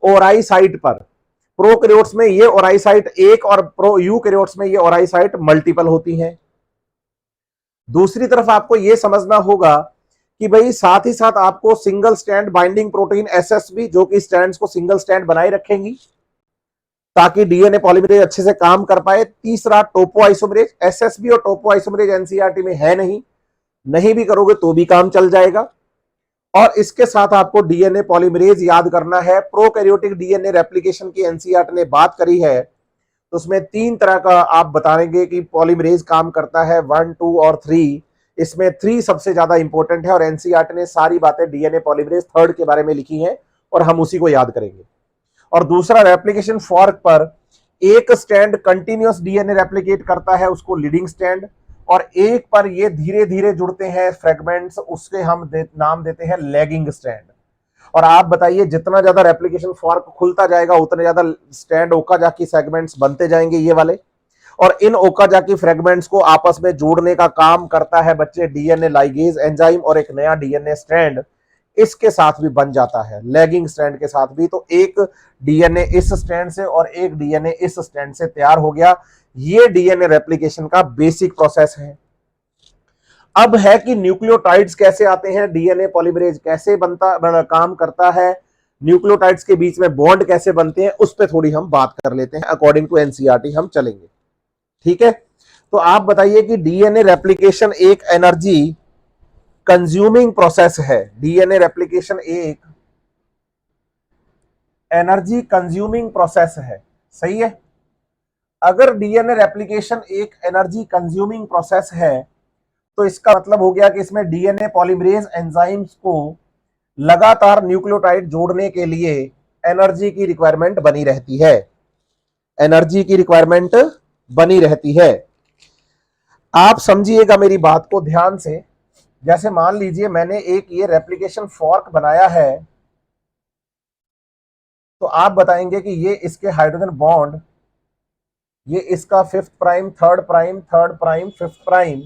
ओराई साइट पर। प्रोकैरियोट्स में ये ओराई साइट एक और प्रो यूकैरियोट्स में ये ओराई साइट मल्टीपल होती हैं। दूसरी तरफ आपको यह समझना होगा कि भाई साथ ही साथ आपको single stand binding protein SSB, जो कि स्टैंड्स को सिंगल स्टैंड बनाए रखेंगी ताकि डीएनए पॉलीमरेज अच्छे से काम कर पाए। तीसरा टोपो आइसोमरेज। एसएसबी और टोपो आइसोमरेज एनसीईआरटी में है नहीं, नहीं भी करोगे तो भी काम चल जाएगा। और इसके साथ आपको डीएनए पॉलीमरेज याद करना है। प्रोकैरियोटिक डीएनए रेप्लिकेशन की एनसीईआरटी ने बात करी है, तो उसमें 3 तरह का आप बताएंगे कि पॉलीमरेज काम करता है, 1, 2 और 3। इसमें 3 सबसे ज्यादा इंपॉर्टेंट है और एनसीईआरटी ने सारी बातें डीएनए पॉलीमरेज 3 के बारे में लिखी हैं और हम उसी को याद करेंगे। और दूसरा, रेप्लिकेशन फॉर्क पर एक स्टैंड कंटिन्यूअस डीएनए रेप्लिकेट करता है, उसको लीडिंग स्टैंड, और एक पर ये धीरे धीरे जुड़ते हैं फ्रेगमेंट्स, उसके हम नाम देते हैं लैगिंग स्टैंड। और आप बताइए, जितना ज्यादा रेप्लिकेशन फॉर्क खुलता जाएगा उतने ज्यादा स्टैंड ओकाजाकी सेगमेंट्स बनते जाएंगे ये वाले, और इन ओकाजाकी फ्रेगमेंट्स को आपस में जोड़ने का काम करता है बच्चे डीएनए लाइगेज एंजाइम, और एक नया डीएनए स्ट्रैंड इसके साथ भी बन जाता है, लैगिंग स्ट्रैंड के साथ भी। तो एक डीएनए इस स्ट्रैंड से और एक डीएनए इस स्ट्रैंड से तैयार हो गया। ये डीएनए रेप्लिकेशन का बेसिक प्रोसेस है। अब है कि न्यूक्लियोटाइड्स कैसे आते हैं, डीएनए पॉलीमरेज कैसे बनता काम करता है, न्यूक्लियोटाइड्स के बीच में बॉन्ड कैसे बनते हैं, उस पर थोड़ी हम बात कर लेते हैं। अकॉर्डिंग टू एनसीईआरटी हम चलेंगे, ठीक है। तो आप बताइए कि डीएनए रेप्लिकेशन एक एनर्जी कंज्यूमिंग प्रोसेस है। डीएनए रेप्लिकेशन एक एनर्जी कंज्यूमिंग प्रोसेस है, सही है। अगर डीएनए रेप्लिकेशन एक एनर्जी कंज्यूमिंग प्रोसेस है, तो इसका मतलब हो गया कि इसमें डीएनए पॉलीमरेज एंजाइम्स को लगातार न्यूक्लियोटाइड जोड़ने के लिए एनर्जी की रिक्वायरमेंट बनी रहती है, एनर्जी की रिक्वायरमेंट बनी रहती है। आप समझिएगा मेरी बात को ध्यान से। जैसे मान लीजिए मैंने एक ये रेप्लिकेशन फॉर्क बनाया है, तो आप बताएंगे कि ये इसके हाइड्रोजन बॉन्ड, ये इसका 5th prime, 3rd prime, 3rd prime, 5th prime,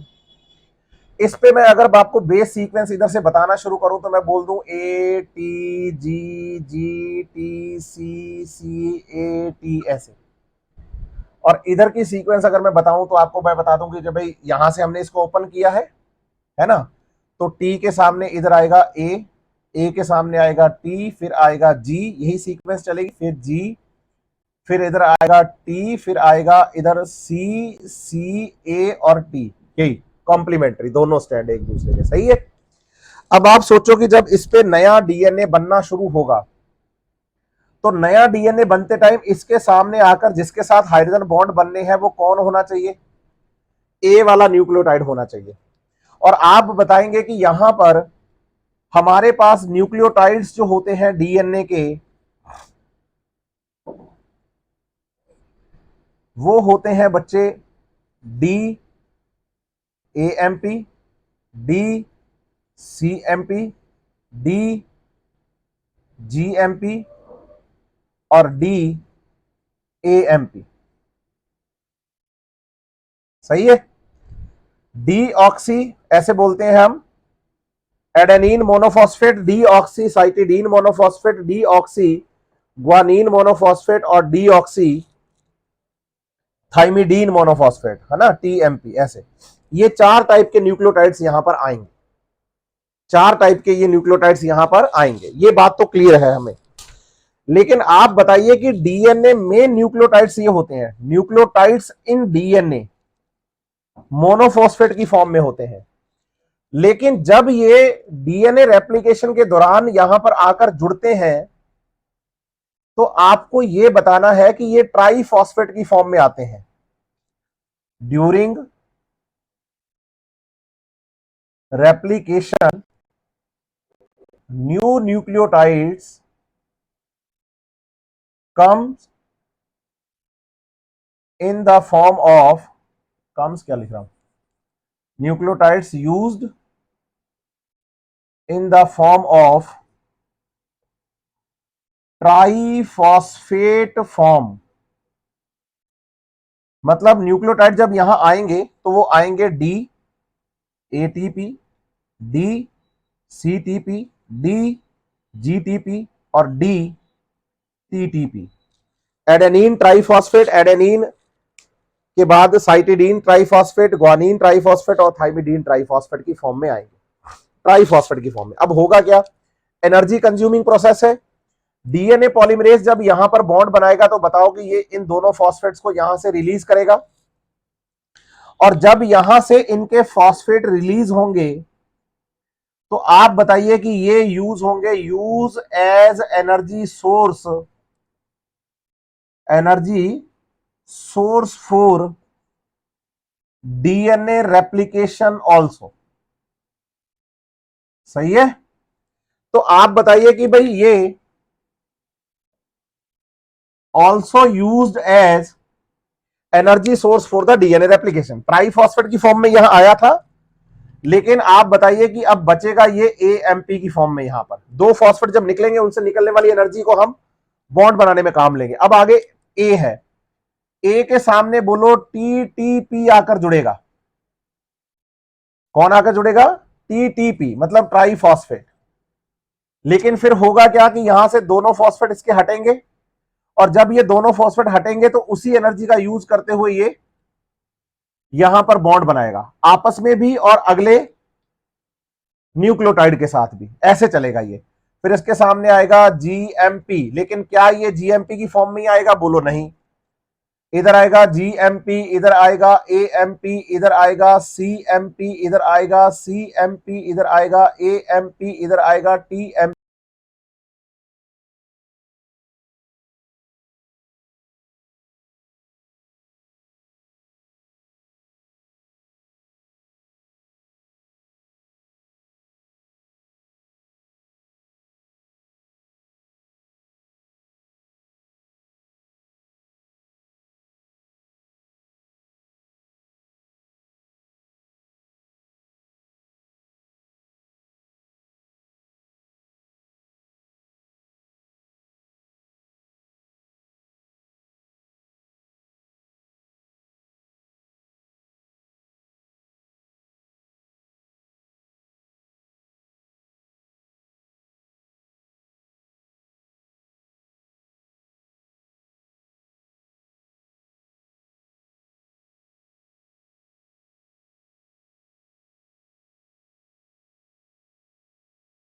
इस पे मैं अगर आपको बेस सीक्वेंस इधर से बताना शुरू करूं तो मैं बोल दूं A T G G T C C A T ऐसे। और इधर की सीक्वेंस अगर मैं बताऊं तो आपको मैं बता दूं कि जब भाई यहां से हमने इसको ओपन किया है ना, तो टी के सामने इधर आएगा ए के सामने आएगा टी, फिर आएगा जी, यही सीक्वेंस चलेगी, फिर जी, फिर इधर आएगा टी, फिर आएगा इधर सी सी ए और टी, यही कॉम्प्लीमेंट्री, दोनों स्टैंड एक दूसरे के, सही है। अब आप सोचो कि जब इस पे नया डीएनए बनना शुरू होगा, तो नया डीएनए बनते टाइम इसके सामने आकर जिसके साथ हाइड्रोजन बॉन्ड बनने हैं वो कौन होना चाहिए? ए वाला न्यूक्लियोटाइड होना चाहिए। और आप बताएंगे कि यहां पर हमारे पास न्यूक्लियोटाइड्स जो होते हैं डीएनए के, वो होते हैं बच्चे D A M P, D C M P, D G M P और डी ए एम पी, सही है। डी ऑक्सी ऐसे बोलते हैं हम, adenine monophosphate, deoxy cytidine monophosphate, deoxy guanine monophosphate और डी ऑक्सी थाइमिडीन मोनोफॉस्फेट, है ना, टीएमपी। ऐसे ये 4 टाइप के न्यूक्लियोटाइड्स यहां पर आएंगे, 4 टाइप के ये न्यूक्लियोटाइड्स यहां पर आएंगे, ये बात तो क्लियर है हमें। लेकिन आप बताइए कि डीएनए में न्यूक्लियोटाइड्स ये होते हैं, न्यूक्लियोटाइड्स इन डीएनए मोनोफॉस्फेट की फॉर्म में होते हैं। लेकिन जब ये डीएनए रेप्लिकेशन के दौरान यहां पर आकर जुड़ते हैं, तो आपको यह बताना है कि ये ट्राइफॉस्फेट की फॉर्म में आते हैं। During replication, new nucleotides comes in the form of, comes क्या लिख रहा हूं, nucleotides used in the form of triphosphate form. मतलब न्यूक्लियोटाइड जब यहां आएंगे तो वो आएंगे D ATP, D CTP, D GTP और D TTP. Adenine triphosphate, adenine के बाद साइटिडीन ट्राईफॉस्फेट, ग्वानिन ट्राईफॉस्फेट और थाइमिडीन ट्राईफॉस्फेट की फॉर्म में आएंगे, ट्राईफॉस्फेट की फॉर्म में। अब होगा क्या, एनर्जी कंज्यूमिंग प्रोसेस है। डीएनए पॉलीमरेज जब यहां पर बॉन्ड बनाएगा तो बताओ कि ये इन दोनों फॉस्फेट्स को यहां से रिलीज करेगा, और जब यहां से इनके फॉस्फेट रिलीज होंगे तो आप बताइए कि ये यूज होंगे, use as energy source, energy source for DNA replication also. सही है। तो आप बताइए कि भाई ये also used as energy source for the DNA replication. Triphosphate की फॉर्म में यहां आया था, लेकिन आप बताइए कि अब बचेगा ये एएमपी की फॉर्म में। यहां पर दो फॉस्फेट जब निकलेंगे उनसे निकलने वाली एनर्जी को हम बॉन्ड बनाने में काम लेंगे। अब आगे ए है, ए के सामने बोलो टीटीपी आकर जुड़ेगा। कौन आकर जुड़ेगा, टीटीपी, मतलब ट्राईफॉस्फेट। लेकिन फिर होगा क्या कि यहां से दोनों फॉस्फेट इसके हटेंगे, और जब ये दोनों फॉस्फेट हटेंगे तो उसी एनर्जी का यूज करते हुए ये यहां पर बॉन्ड बनाएगा, आपस में भी और अगले न्यूक्लियोटाइड के साथ भी, ऐसे चलेगा ये। फिर इसके सामने आएगा जीएमपी, लेकिन क्या ये जीएमपी की फॉर्म में ही आएगा, बोलो नहीं। इधर आएगा जीएमपी, इधर आएगा एएमपी, इधर आएगा सीएमपी, इधर आएगा सीएमपी, इधर आएगा एएमपी, इधर आएगा टीएमपी।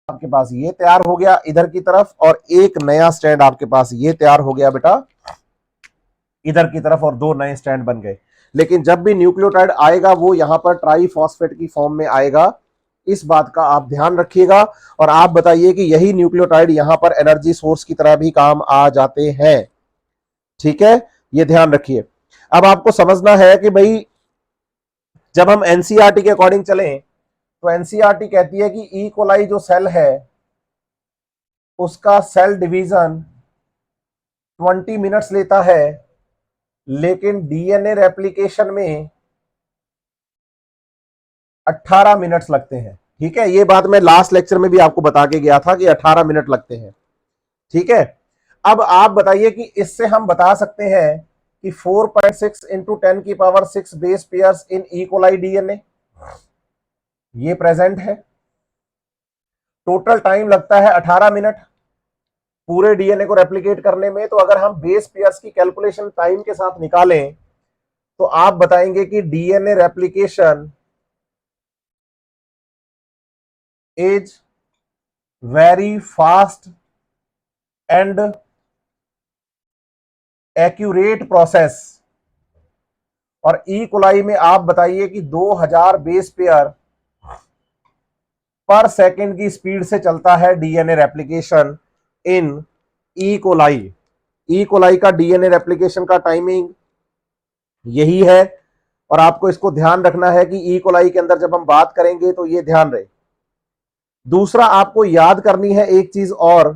आपके पास ये तैयार हो गया इधर की तरफ, और एक नया स्टैंड आपके पास ये तैयार हो गया बेटा इधर की तरफ, और दो नए स्टैंड बन गए। लेकिन जब भी न्यूक्लियोटाइड आएगा वो यहां पर ट्राईफॉस्फेट की फॉर्म में आएगा, इस बात का आप ध्यान रखिएगा। और आप बताइए कि यही न्यूक्लियोटाइड यहां पर एनर्जी सोर्स की तरह भी काम आ जाते हैं। ठीक है, ये ध्यान रखिए। अब आपको समझना है कि भाई जब हम एनसीईआरटी के अकॉर्डिंग चलें तो एनसीईआरटी कहती है कि ई कोलाई जो सेल है उसका सेल डिवीजन 20 मिनट्स लेता है, लेकिन डीएनए रेप्लिकेशन में 18 मिनट्स लगते हैं। ठीक है, ये बात मैं लास्ट लेक्चर में भी आपको बता के गया था कि 18 मिनट लगते हैं। ठीक है, अब आप बताइए कि इससे हम बता सकते हैं कि 4.6 इंटू 10 की power 6 base pairs in E coli DNA ये प्रेजेंट है। टोटल टाइम लगता है 18 मिनट पूरे डीएनए को रेप्लिकेट करने में। तो अगर हम बेस पेयर्स की कैलकुलेशन टाइम के साथ निकालें तो आप बताएंगे कि DNA replication is very fast and accurate process. और ई कोलाई में आप बताइए कि 2000 बेस पेयर पर सेकंड की स्पीड से चलता है डीएनए रेप्लिकेशन इन ई कोलाई। ई कोलाई का डीएनए रेप्लिकेशन का टाइमिंग यही है, और आपको इसको ध्यान रखना है कि ई कोलाई के अंदर जब हम बात करेंगे तो ये ध्यान रहे। दूसरा आपको याद करनी है एक चीज और,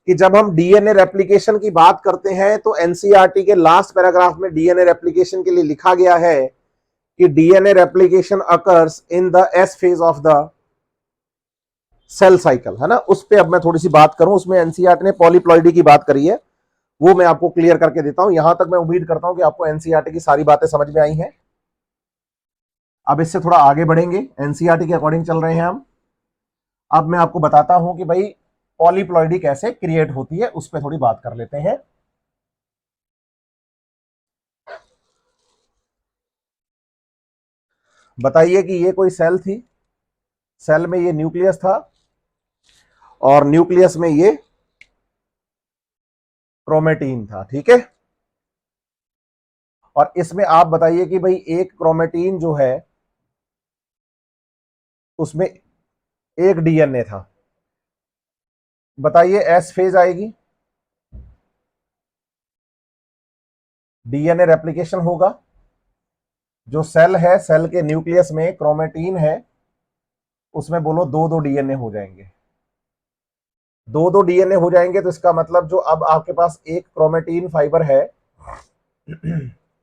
कि जब हम डीएनए रेप्लिकेशन की बात करते हैं तो एनसीईआरटी के लास्ट पैराग्राफ में डीएनए रेप्लिकेशन के लिए लिखा गया है कि DNA replication occurs in the S phase of the cell cycle, है ना, उस पे अब मैं थोड़ी सी बात करूं। उसमें एनसीईआरटी ने पॉलीप्लॉइडी की बात करी है, वो मैं आपको क्लियर करके देता हूं। यहां तक मैं उम्मीद करता हूं कि आपको एनसीईआरटी की सारी बातें समझ में आई हैं। अब इससे थोड़ा आगे बढ़ेंगे, एनसीईआरटी के अकॉर्डिंग चल रहे हैं हम। अब मैं आपको बताता हूं कि भाई पॉलीप्लॉइडी कैसे क्रिएट होती है, उस पर थोड़ी बात कर लेते हैं। बताइए कि ये कोई सेल थी, सेल में ये न्यूक्लियस था और न्यूक्लियस में ये क्रोमेटीन था, ठीक है। और इसमें आप बताइए कि भाई एक क्रोमेटीन जो है उसमें एक डीएनए था। बताइए एस फेज आएगी, डीएनए रेप्लिकेशन होगा। जो सेल है, सेल के न्यूक्लियस में क्रोमेटीन है, उसमें बोलो दो दो डीएनए हो जाएंगे। दो दो डीएनए हो जाएंगे तो इसका मतलब जो अब आपके पास एक क्रोमेटीन फाइबर है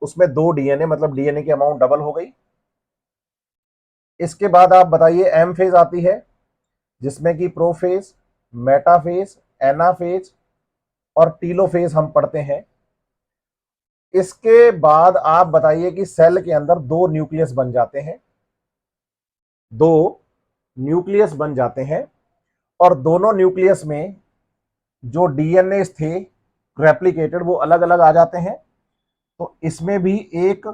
उसमें दो डीएनए, मतलब डीएनए की अमाउंट डबल हो गई। इसके बाद आप बताइए एम फेज आती है, जिसमें कि प्रोफेज, मेटाफेज, एनाफेज और टीलोफेज हम पढ़ते हैं। इसके बाद आप बताइए कि सेल के अंदर दो न्यूक्लियस बन जाते हैं, दो न्यूक्लियस बन जाते हैं और दोनों न्यूक्लियस में जो डीएनए थे रेप्लिकेटेड वो अलग अलग आ जाते हैं। तो इसमें भी एक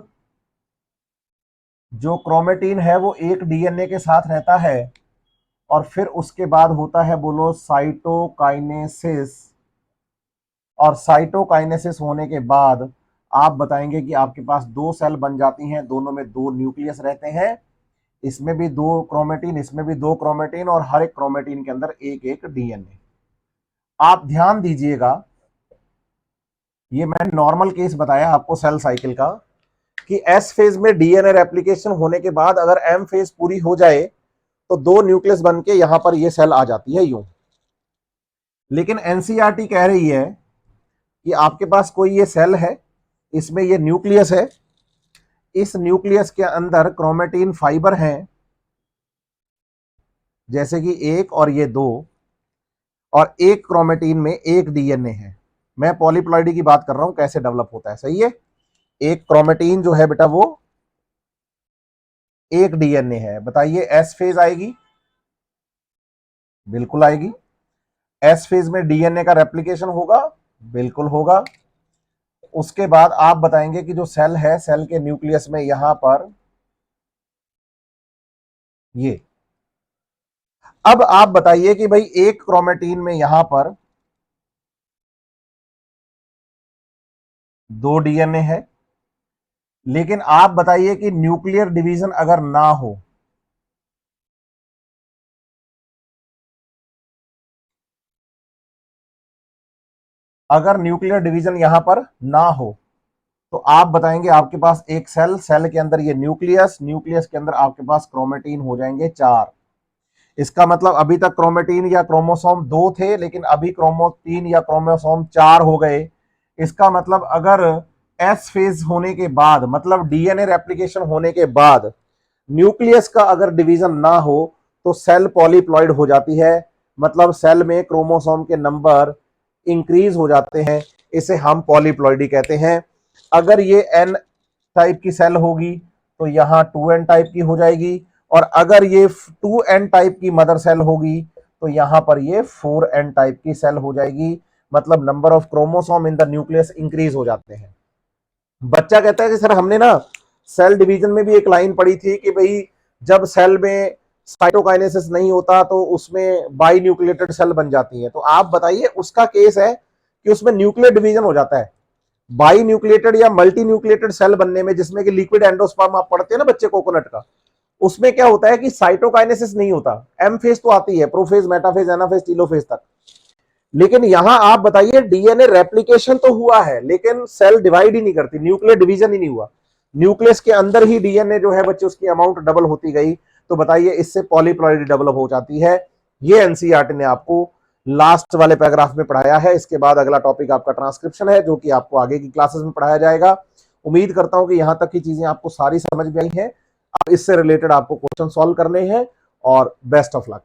जो क्रोमेटीन है वो एक डीएनए के साथ रहता है और फिर उसके बाद होता है बोलो साइटोकाइनेसिस। और साइटोकाइनेसिस होने के बाद आप बताएंगे कि आपके पास दो सेल बन जाती हैं, दोनों में दो न्यूक्लियस रहते हैं, इसमें भी दो क्रोमेटीन, इसमें भी दो क्रोमेटीन और हर एक क्रोमेटीन के अंदर एक एक डीएनए। आप ध्यान दीजिएगा, ये मैंने नॉर्मल केस बताया आपको सेल साइकिल का, कि एस फेज में डीएनए रेप्लिकेशन होने के बाद अगर एम फेज पूरी हो जाए तो दो न्यूक्लियस बन के यहां पर ये सेल आ जाती है यूं। लेकिन एनसीईआरटी कह रही है कि आपके पास कोई ये सेल है, इसमें ये न्यूक्लियस है, इस न्यूक्लियस के अंदर क्रोमेटीन फाइबर हैं, जैसे कि एक और ये दो, और एक क्रोमेटीन में एक डीएनए है। मैं पॉलीप्लॉइडी की बात कर रहा हूं, कैसे डेवलप होता है, सही है। एक क्रोमेटीन जो है बेटा वो एक डीएनए है। बताइए एस फेज आएगी, बिल्कुल आएगी। एस फेज में डीएनए का रेप्लिकेशन होगा, बिल्कुल होगा। उसके बाद आप बताएंगे कि जो सेल है, सेल के न्यूक्लियस में यहां पर ये, अब आप बताइए कि भाई एक क्रोमेटीन में यहां पर दो डीएनए है, लेकिन आप बताइए कि न्यूक्लियर डिवीजन अगर ना हो, अगर न्यूक्लियर डिवीजन यहां पर ना हो तो आप बताएंगे आपके पास एक सेल, सेल के अंदर ये न्यूक्लियस, न्यूक्लियस के अंदर आपके पास क्रोमेटीन हो जाएंगे चार। इसका मतलब अभी तक क्रोमेटीन या क्रोमोसोम दो थे, लेकिन अभी क्रोमोटीन या क्रोमोसोम चार हो गए। इसका मतलब अगर एस फेज होने के बाद, मतलब डीएनए रेप्लिकेशन होने के बाद न्यूक्लियस का अगर डिवीजन ना हो तो सेल पॉलीप्लॉइड हो जाती है, मतलब सेल में क्रोमोसोम के नंबर इंक्रीज हो जाते हैं, इसे हम पॉलीप्लॉइडी कहते हैं। अगर ये एन टाइप की सेल होगी तो यहां 2n टाइप की हो जाएगी, और अगर ये 2n टाइप की मदर सेल होगी तो यहां पर ये 4n टाइप की सेल हो जाएगी, मतलब number of chromosome in the nucleus increase हो जाते हैं। बच्चा कहता है कि सर हमने ना सेल डिवीजन में भी एक लाइन पढ़ी थी कि भाई जब सेल में साइटोकाइनेसिस नहीं होता तो उसमें बाई न्यूक्लिएटेड सेल बन जाती है। तो आप बताइए, उसका केस है कि उसमें न्यूक्लियर डिवीजन हो जाता है। बाई न्यूक्लिएटेड या मल्टी न्यूक्लिएटेड सेल बनने में, जिसमें कि लिक्विड एंडोस्पर्म आप पढ़ते हैं ना बच्चे कोकोनट का, उसमें क्या होता है कि साइटोकाइनेसिस नहीं होता, एम फेज तो आती है, प्रोफेज, मेटाफेज, एनाफेज, टीलोफेज तक। लेकिन यहां आप बताइए डीएनए रेप्लिकेशन तो हुआ है लेकिन सेल डिवाइड ही नहीं करती, न्यूक्लियर डिवीजन ही नहीं हुआ, न्यूक्लियस के अंदर ही डीएनए जो है बच्चे उसकी अमाउंट डबल होती गई। तो बताइए इससे पॉलीप्लॉइडी डेवलप हो जाती है। ये एनसीईआरटी ने आपको लास्ट वाले पैराग्राफ में पढ़ाया है। इसके बाद अगला टॉपिक आपका ट्रांसक्रिप्शन है, जो कि आपको आगे की क्लासेस में पढ़ाया जाएगा। उम्मीद करता हूं कि यहां तक की चीजें आपको सारी समझ में आई हैं। अब इससे रिलेटेड आपको क्वेश्चन सॉल्व करने हैं, और बेस्ट ऑफ लक।